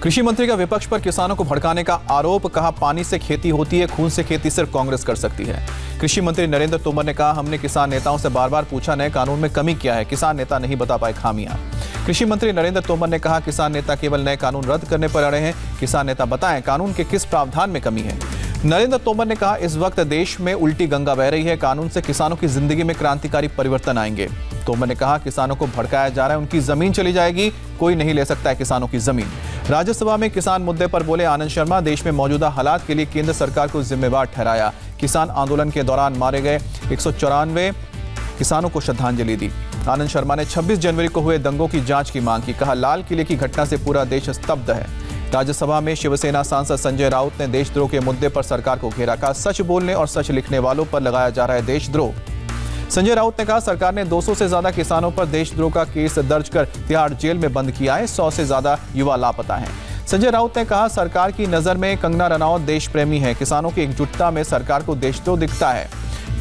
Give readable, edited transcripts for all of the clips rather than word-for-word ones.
कृषि मंत्री का विपक्ष पर किसानों को भड़काने का आरोप, कहा पानी से खेती होती है, खून से खेती सिर्फ कांग्रेस कर सकती है। कृषि मंत्री नरेंद्र तोमर ने कहा, हमने किसान नेताओं से बार बार पूछा नए कानून में कमी क्या है, किसान नेता नहीं बता पाए खामियां। कृषि मंत्री नरेंद्र तोमर ने कहा, किसान नेता केवल नए कानून रद्द करने पर अड़े हैं, किसान नेता बताएं कानून के किस प्रावधान में कमी है। नरेंद्र तोमर ने कहा, इस वक्त देश में उल्टी गंगा बह रही है, कानून से किसानों की जिंदगी में क्रांतिकारी परिवर्तन आएंगे। तोमर ने कहा, किसानों को भड़काया जा रहा है, उनकी जमीन चली जाएगी, कोई नहीं ले सकता है किसानों की जमीन। राज्यसभा में किसान मुद्दे पर बोले आनंद शर्मा, देश में मौजूदा हालात के लिए केंद्र सरकार को जिम्मेवार ठहराया। किसान आंदोलन के दौरान मारे गए 194 किसानों को श्रद्धांजलि दी। आनंद शर्मा ने 26 जनवरी को हुए दंगों की जांच की मांग की, कहा लाल किले की घटना से पूरा देश स्तब्ध है। राज्यसभा में शिवसेना सांसद संजय राउत ने देशद्रोह के मुद्दे पर सरकार को घेरा, कहा सच बोलने और सच लिखने वालों पर लगाया जा रहा है देशद्रोह। संजय राउत ने कहा, सरकार ने 200 से ज्यादा किसानों पर देशद्रोह का केस दर्ज कर तिहाड़ जेल में बंद किया है, 100 से ज्यादा युवा लापता हैं। संजय राउत ने कहा, सरकार की नजर में कंगना रनौत देश प्रेमी है, किसानों की एकजुटता में सरकार को देशद्रोह दिखता है।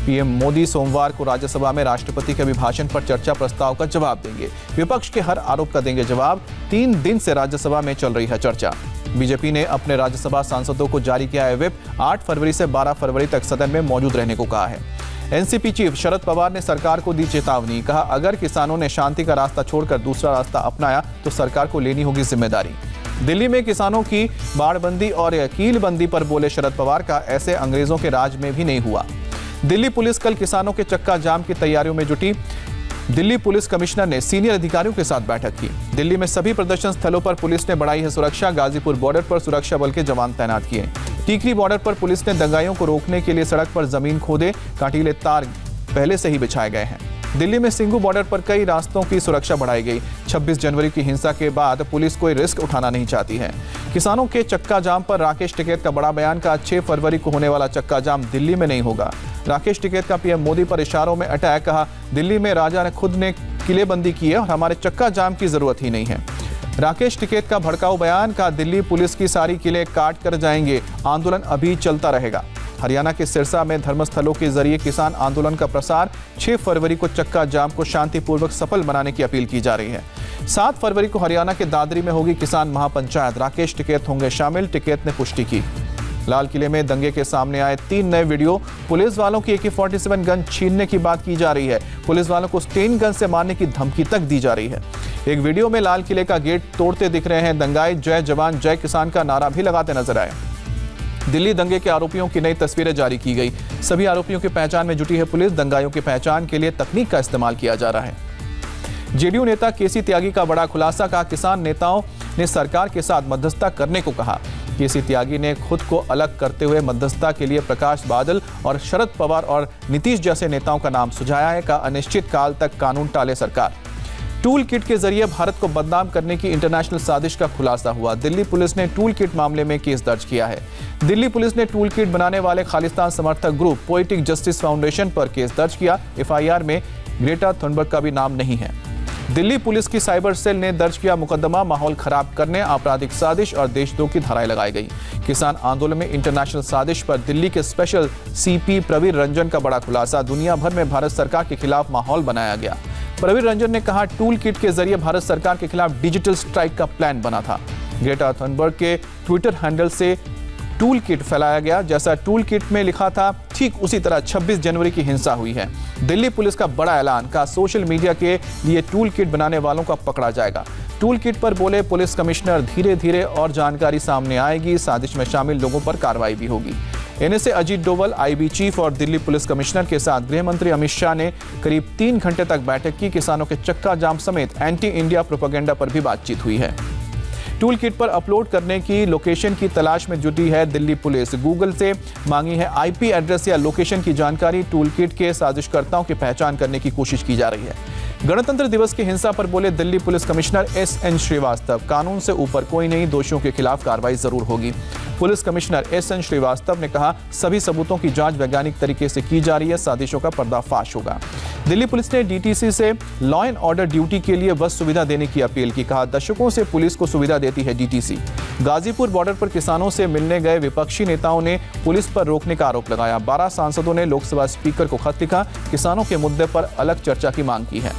पीएम मोदी सोमवार को राज्यसभा में राष्ट्रपति के अभिभाषण पर चर्चा प्रस्ताव का जवाब देंगे। विपक्ष के हर आरोप का देंगे जवाब। 3 दिन से राज्यसभा में चल रही है चर्चा। बीजेपी ने अपने राज्यसभा सांसदों को जारी किया है व्हिप, 8 फरवरी से 12 फरवरी तक सदन में मौजूद रहने को कहा है। एनसीपी चीफ शरद पवार ने सरकार को दी चेतावनी, कहा अगर किसानों ने शांति का रास्ता छोड़कर दूसरा रास्ता अपनाया तो सरकार को लेनी होगी जिम्मेदारी। दिल्ली में किसानों की बाड़बंदी और कीलबंदी पर बोले शरद पवार, का ऐसे अंग्रेजों के राज में भी नहीं हुआ। दिल्ली पुलिस कल किसानों के चक्का जाम की तैयारियों में जुटी। दिल्ली पुलिस कमिश्नर ने सीनियर अधिकारियों के साथ बैठक की। दिल्ली में सभी प्रदर्शन स्थलों पर पुलिस ने बढ़ाई है सुरक्षा। गाजीपुर बॉर्डर पर सुरक्षा बल के जवान तैनात किए। टीकरी बॉर्डर पर पुलिस ने दंगाइयों को रोकने के लिए सड़क पर जमीन खोदे, कांटीले तार पहले से ही बिछाए गए हैं। दिल्ली में सिंघू बॉर्डर पर कई रास्तों की सुरक्षा बढ़ाई गई। 26 जनवरी की हिंसा के बाद पुलिस कोई रिस्क उठाना नहीं चाहती है। किसानों के चक्का जाम पर राकेश टिकैत का बड़ा बयान, का 6 फरवरी को होने वाला चक्का जाम दिल्ली में नहीं होगा। राकेश टिकैत का पीएम मोदी पर इशारों में अटैक, कहा दिल्ली में राजा ने खुद ने किलेबंदी की है और हमारे चक्का जाम की जरूरत ही नहीं है। राकेश टिकैत का भड़काऊ बयान, का दिल्ली पुलिस की सारी किले काट कर जाएंगे, आंदोलन अभी चलता रहेगा। हरियाणा के सिरसा में धर्मस्थलों के जरिए किसान आंदोलन का प्रसार, 6 फरवरी को चक्का जाम को शांतिपूर्वक सफल बनाने की अपील की जा रही है। 7 फरवरी को हरियाणा के दादरी में होगी किसान महापंचायत, राकेश टिकैत होंगे शामिल, टिकैत ने पुष्टि की। लाल किले में दंगे के सामने आए 3 नए वीडियो। पुलिस वालों की AK-47 गन छीनने की बात की जा रही है। पुलिस वालों को स्टेन गन से मारने की धमकी तक दी जा रही है। एक वीडियो में लाल किले का गेट तोड़ते दिख रहे हैं दंगाई, जय जवान जय किसान का नारा भी लगाते नजर आए। दिल्ली दंगे के आरोपियों की नई तस्वीरें जारी की गई। सभी आरोपियों की पहचान में जुटी है पुलिस। दंगाइयों की पहचान के लिए तकनीक का इस्तेमाल किया जा रहा है। जेडीयू नेता केसी त्यागी का बड़ा खुलासा, का किसान नेताओं ने सरकार के साथ मध्यस्थता करने को कहा। केसी त्यागी ने खुद को अलग करते हुए मध्यस्थता के लिए प्रकाश बादल और शरद पवार और नीतीश जैसे नेताओं का नाम सुझाया है, का अनिश्चित काल तक कानून टाले सरकार। टूल किट के जरिए भारत को बदनाम करने की इंटरनेशनल साजिश का खुलासा हुआ। दिल्ली पुलिस ने टूल किट मामले में केस दर्ज किया है। दिल्ली पुलिस ने टूल किट बनाने वाले खालिस्तान समर्थक ग्रुप पोएटिक जस्टिस फाउंडेशन पर केस दर्ज किया। एफआईआर में ग्रेटा थुनबर्ग का भी नाम नहीं है। दिल्ली पुलिस की साइबर सेल ने दर्ज किया मुकदमा, माहौल खराब करने, आपराधिक साजिश और देशद्रोह की धाराएं लगाई गई। किसान आंदोलन में इंटरनेशनल साजिश पर दिल्ली के स्पेशल सीपी प्रवीर रंजन का बड़ा खुलासा, दुनिया भर में भारत सरकार के खिलाफ माहौल बनाया गया। प्रवीर रंजन ने कहा, टूल किट के जरिए भारत सरकार के खिलाफ डिजिटल स्ट्राइक का प्लान बना था। ग्रेटा थुनबर्ग के ट्विटर हैंडल से टूल किट फैलाया गया। जैसा टूल किट में लिखा था, ठीक उसी तरह 26 जनवरी की हिंसा हुई है। दिल्ली पुलिस का बड़ा ऐलान, का सोशल मीडिया के लिए टूल किट बनाने वालों का पकड़ा जाएगा। टूल किट पर बोले पुलिस कमिश्नर, धीरे धीरे और जानकारी सामने आएगी, साजिश में शामिल लोगों पर कार्रवाई भी होगी। NSA Ajit Doval, IB chief और दिल्ली पुलिस कमिश्नर के साथ गृह मंत्री अमित शाह ने करीब 3 घंटे तक बैठक की। किसानों के चक्का जाम समेत एंटी इंडिया प्रोपेगेंडा पर भी बातचीत हुई है। टूल किट पर अपलोड करने की लोकेशन की तलाश में जुटी है दिल्ली पुलिस। गूगल से मांगी है आईपी एड्रेस या लोकेशन की जानकारी। टूल किट के साजिशकर्ताओं की पहचान करने की कोशिश की जा रही है। गणतंत्र दिवस की हिंसा पर बोले Delhi police commissioner S N Srivastava, कानून से ऊपर कोई नहीं, दोषियों के खिलाफ कार्रवाई जरूर होगी। पुलिस कमिश्नर एसएन श्रीवास्तव ने कहा, सभी सबूतों की जांच वैज्ञानिक तरीके से की जा रही है, साजिशों का पर्दाफाश होगा। दिल्ली पुलिस ने डीटीसी से लॉ एंड ऑर्डर ड्यूटी के लिए बस सुविधा देने की अपील की। कहा, दशकों से पुलिस को सुविधा देती है डीटीसी। गाजीपुर बॉर्डर पर किसानों से मिलने गए विपक्षी नेताओं ने पुलिस पर रोकने का आरोप लगाया। 12 सांसदों ने लोकसभा स्पीकर को खत लिखा, किसानों के मुद्दे पर अलग चर्चा की मांग की है।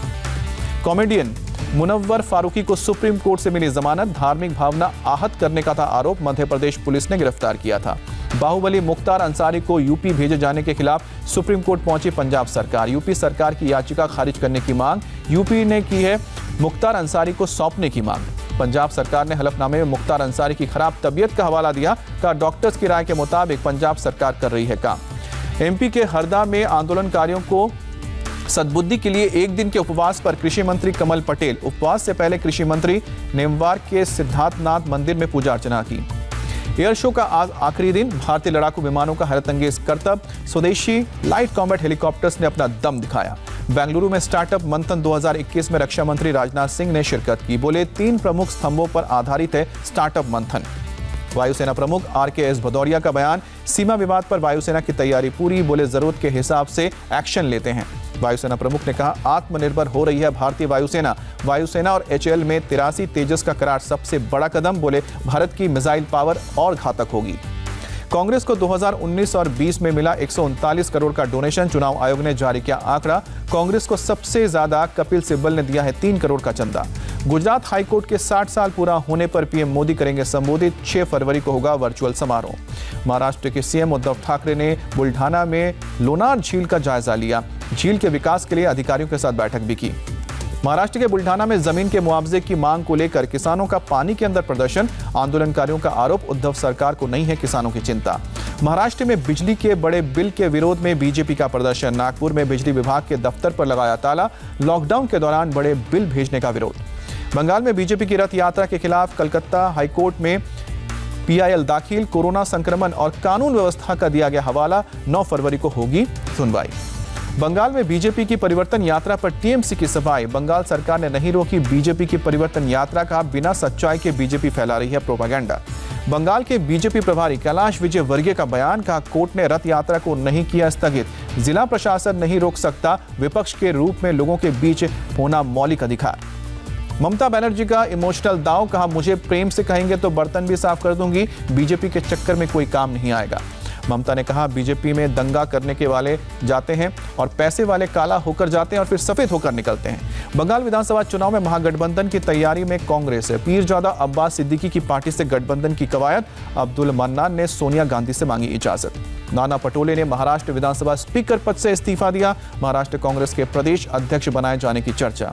कॉमेडियन मुनव्वर फारूकी को सुप्रीम कोर्ट से मिली जमानत, धार्मिक भावना आहत करने का था आरोप, मध्य प्रदेश पुलिस ने गिरफ्तार किया था। बाहुबली मुख्तार अंसारी को यूपी भेजे जाने के खिलाफ सुप्रीम कोर्ट पहुंची पंजाब सरकार, यूपी सरकार की याचिका खारिज करने की मांग, यूपी ने की है मुख्तार अंसारी को सौंपने की मांग। पंजाब सरकार ने हलफनामे में मुख्तार अंसारी की खराब तबीयत का हवाला दिया, कहा डॉक्टर्स की राय के मुताबिक पंजाब सरकार कर रही है काम। एमपी के हरदा में आंदोलनकारियों को सद्बुद्धि के लिए एक दिन के उपवास पर कृषि मंत्री कमल पटेल। उपवास से पहले कृषि मंत्री नेमवार के सिद्धार्थनाथ मंदिर में पूजा अर्चना की। एयर शो का आज आखिरी दिन, भारतीय लड़ाकू विमानों का हैरतअंगेज करतब, स्वदेशी लाइट कॉम्बैट हेलीकॉप्टर्स ने अपना दम दिखाया। बेंगलुरु में स्टार्टअप मंथन 2021 में रक्षा मंत्री राजनाथ सिंह ने शिरकत की, बोले 3 प्रमुख स्तंभों पर आधारित है स्टार्टअप मंथन। वायुसेना प्रमुख RKS भदौरिया का बयान, सीमा विवाद पर वायुसेना की तैयारी पूरी, बोले जरूरत के हिसाब से एक्शन लेते हैं। वायुसेना प्रमुख ने कहा आत्मनिर्भर हो रही है भारतीय वायुसेना, वायुसेना और HAL में 83 तेजस का करार सबसे बड़ा कदम, बोले भारत की मिसाइल पावर और घातक होगी। कांग्रेस को 2019 और 20 में मिला 139 करोड़ का डोनेशन, चुनाव आयोग ने जारी किया आंकड़ा, कांग्रेस को सबसे ज्यादा कपिल सिब्बल ने दिया है 3 करोड़ का चंदा। गुजरात हाईकोर्ट के 60 साल पूरा होने पर पीएम मोदी करेंगे संबोधित, 6 फरवरी को होगा वर्चुअल समारोह। महाराष्ट्र के सीएम उद्धव ठाकरे ने बुल्ढाना में लोनार झील का जायजा लिया, झील के विकास के लिए अधिकारियों के साथ बैठक भी की। महाराष्ट्र के बुल्ढाना में जमीन के मुआवजे की मांग को लेकर किसानों का पानी के अंदर प्रदर्शन, आंदोलनकारियों का आरोप, उद्धव सरकार को नहीं है किसानों की चिंता। महाराष्ट्र में बिजली के बड़े बिल के विरोध में बीजेपी का प्रदर्शन, नागपुर में बिजली विभाग के दफ्तर पर लगाया ताला, लॉकडाउन के दौरान बड़े बिल भेजने का विरोध। बंगाल में बीजेपी की रथ यात्रा के खिलाफ कलकत्ता हाईकोर्ट में PIL दाखिल, कोरोना संक्रमण और कानून व्यवस्था का दिया गया हवाला, 9 फरवरी को होगी सुनवाई। बंगाल में बीजेपी की परिवर्तन यात्रा पर TMC की सफाई, बंगाल सरकार ने नहीं रोकी बीजेपी की परिवर्तन यात्रा का, बिना सच्चाई के बीजेपी फैला रही है प्रोपागेंडा। बंगाल के बीजेपी प्रभारी कैलाश विजयवर्गीय का बयान, कहा कोर्ट ने रथ यात्रा को नहीं किया स्थगित, जिला प्रशासन नहीं रोक सकता, विपक्ष के रूप में लोगों के बीच होना मौलिक अधिकार। ममता बनर्जी का इमोशनल दाव, कहा मुझे प्रेम से कहेंगे तो बर्तन भी साफ कर दूंगी, बीजेपी के चक्कर में कोई काम नहीं आएगा। ममता ने कहा बीजेपी में दंगा करने के वाले जाते हैं और पैसे वाले काला होकर जाते हैं और फिर सफेद होकर निकलते हैं। बंगाल विधानसभा चुनाव में महागठबंधन की तैयारी में कांग्रेस है, पीरजादा अब्बास सिद्दीकी की पार्टी से गठबंधन की कवायद, अब्दुल मन्नान ने सोनिया गांधी से मांगी इजाजत। नाना पटोले ने महाराष्ट्र विधानसभा स्पीकर पद से इस्तीफा दिया, महाराष्ट्र कांग्रेस के प्रदेश अध्यक्ष बनाए जाने की चर्चा।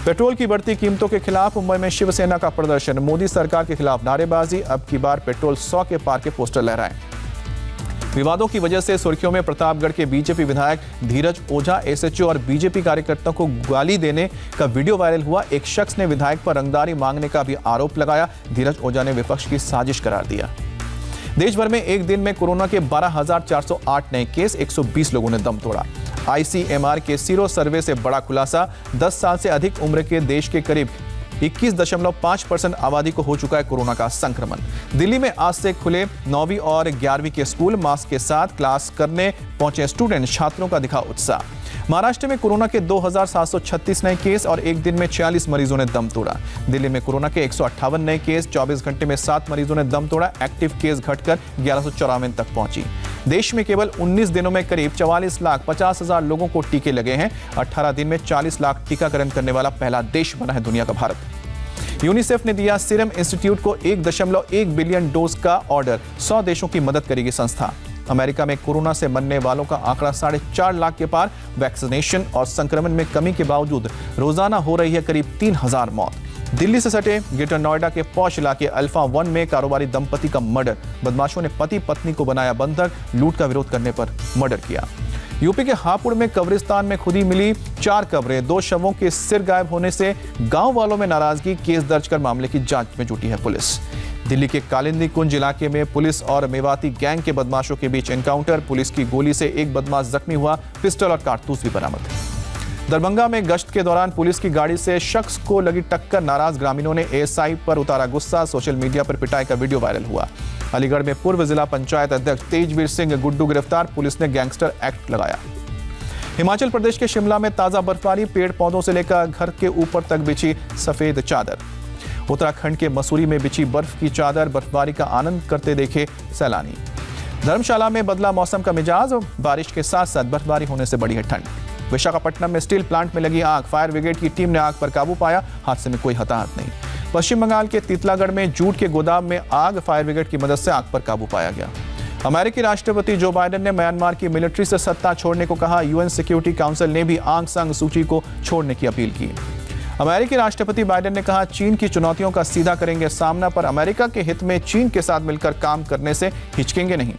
पेट्रोल की बढ़ती कीमतों के खिलाफ मुंबई में शिवसेना का प्रदर्शन, मोदी सरकार के खिलाफ नारेबाजी, अब की बार पेट्रोल 100 के पार के पोस्टर लहराए। विवादों की वजह से सुर्खियों में प्रतापगढ़ के बीजेपी विधायक धीरज ओझा, SHO और बीजेपी कार्यकर्ताओं को गाली देने का वीडियो वायरल हुआ। एक शख्स ने विधायक पर रंगदारी मांगने का भी आरोप लगाया, धीरज ओझा ने विपक्ष की साजिश करार दिया। देश भर में एक दिन में कोरोना के 12,408 नए केस, 120 लोगों ने दम तोड़ा। ICMR के सीरो सर्वे से बड़ा खुलासा, 10 साल से अधिक उम्र के देश के करीब 21.5% आबादी को हो चुका है कोरोना का संक्रमण। दिल्ली में आज से खुले 9वीं और 11वीं के स्कूल, मास्क के साथ क्लास करने पहुंचे स्टूडेंट, छात्रों का दिखा उत्साह। महाराष्ट्र में कोरोना के 2,736 नए केस और एक दिन में 46 मरीजों ने दम तोड़ा। दिल्ली में कोरोना के 158 नए केस, 24 घंटे में 7 मरीजों ने दम तोड़ा, एक्टिव केस घटकर 1154 तक पहुंची। देश में केवल 19 दिनों में करीब 44,50,000 लोगों को टीके लगे हैं। 18 दिन में 40 लाख टीकाकरण करने वाला पहला देश बना है दुनिया का भारत। यूनिसेफ ने दिया सीरम इंस्टीट्यूट को 1.1 बिलियन डोज का ऑर्डर, 100 देशों की मदद करेगी संस्था। अमेरिका में कोरोना से मरने वालों का आंकड़ा 4.5 लाख के पार, वैक्सीनेशन और संक्रमण में कमी के बावजूद रोजाना हो रही है करीब 3,000 मौत। दिल्ली से सटे ग्रेटर नोएडा के पौष इलाके अल्फा 1 में कारोबारी दंपति का मर्डर, बदमाशों ने पति पत्नी को बनाया बंधक, लूट का विरोध करने पर मर्डर किया। यूपी के हापुड़ में कब्रिस्तान में खुदी मिली 4 कब्रें, 2 शवों के सिर गायब होने से गांव वालों में नाराजगी, केस दर्ज कर मामले की जांच में जुटी है पुलिस। दिल्ली के कालिंदी कुंज इलाके में पुलिस और मेवाती गैंग के बदमाशों के बीच एनकाउंटर, पुलिस की गोली से एक बदमाश जख्मी हुआ, पिस्टल और कारतूस भी बरामद। दरभंगा में गश्त के दौरान पुलिस की गाड़ी से शख्स को लगी टक्कर, नाराज ग्रामीणों ने ASI पर उतारा गुस्सा, सोशल मीडिया पर पिटाई का वीडियो वायरल हुआ। अलीगढ़ में पूर्व जिला पंचायत अध्यक्ष तेजवीर सिंह गुड्डू गिरफ्तार, पुलिस ने गैंगस्टर एक्ट लगाया। हिमाचल प्रदेश के शिमला में ताजा बर्फबारी, पेड़ पौधों से लेकर घर के ऊपर तक बिछी सफेद चादर। उत्तराखंड के मसूरी में बिछी बर्फ की चादर, बर्फबारी का आनंद करते देखे सैलानी। धर्मशाला में बदला मौसम का मिजाज, बारिश के साथ साथ बर्फबारी होने से बढ़ी है ठंड। विशाखापट्टनम में स्टील प्लांट में लगी आग, फायर ब्रिगेड की टीम ने आग पर काबू पाया, हादसे में कोई हताहत नहीं। पश्चिम बंगाल के तितलागढ़ में जूट के गोदाम में आग, फायर ब्रिगेड की मदद से आग पर काबू पाया गया। अमेरिकी राष्ट्रपति जो बाइडेन ने म्यांमार की मिलिट्री से सत्ता छोड़ने को कहा। यूएन सिक्योरिटी काउंसिल ने भी आंग सान सूची को छोड़ने की अपील की। अमेरिकी राष्ट्रपति बाइडेन ने कहा, चीन की चुनौतियों का सीधा करेंगे सामना, पर अमेरिका के हित में चीन के साथ मिलकर काम करने से हिचकेंगे नहीं।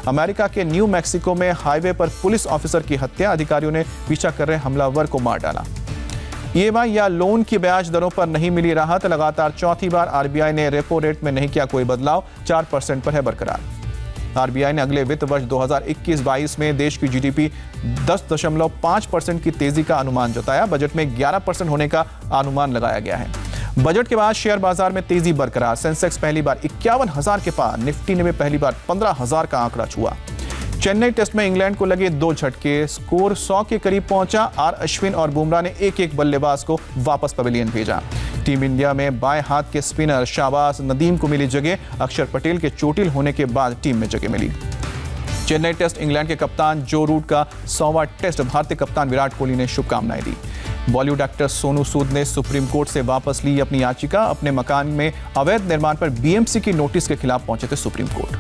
अमेरिका के न्यू मैक्सिको में हाईवे पर पुलिस ऑफिसर की हत्या, अधिकारियों ने पीछा कर रहे हमलावर को मार डाला। ईएमआई या लोन की ब्याज दरों पर नहीं मिली राहत, लगातार चौथी बार आरबीआई ने रेपो रेट में नहीं किया कोई बदलाव, 4% पर है बरकरार। आरबीआई ने अगले वित्त वर्ष 2021-22 में देश की जीडीपी 10.5% की तेजी का अनुमान जताया। बजट में 11% होने का अनुमान लगाया गया है। बजट के बाद शेयर बाजार में तेजी बरकरार, सेंसेक्स पहली बार 51,000 के पार, निफ्टी ने भी पहली बार 15,000 का आंकड़ा छुआ। चेन्नई टेस्ट में इंग्लैंड को लगे 2 झटके, स्कोर 100 के करीब पहुंचा। आर अश्विन और बुमराह ने एक-एक बल्लेबाज को वापस पवेलियन भेजा। टीम इंडिया में बाएं हाथ के स्पिनर शाहबाज नदीम को मिली जगह, अक्षर पटेल के चोटिल होने के बाद टीम में जगह मिली। चेन्नई टेस्ट इंग्लैंड के कप्तान जो रूट का 100वां टेस्ट, भारतीय कप्तान विराट कोहली ने शुभकामनाएं दी। बॉलीवुड एक्टर सोनू सूद ने सुप्रीम कोर्ट से वापस ली अपनी याचिका। अपने मकान में अवैध निर्माण पर बीएमसी की नोटिस के खिलाफ पहुंचे थे सुप्रीम कोर्ट।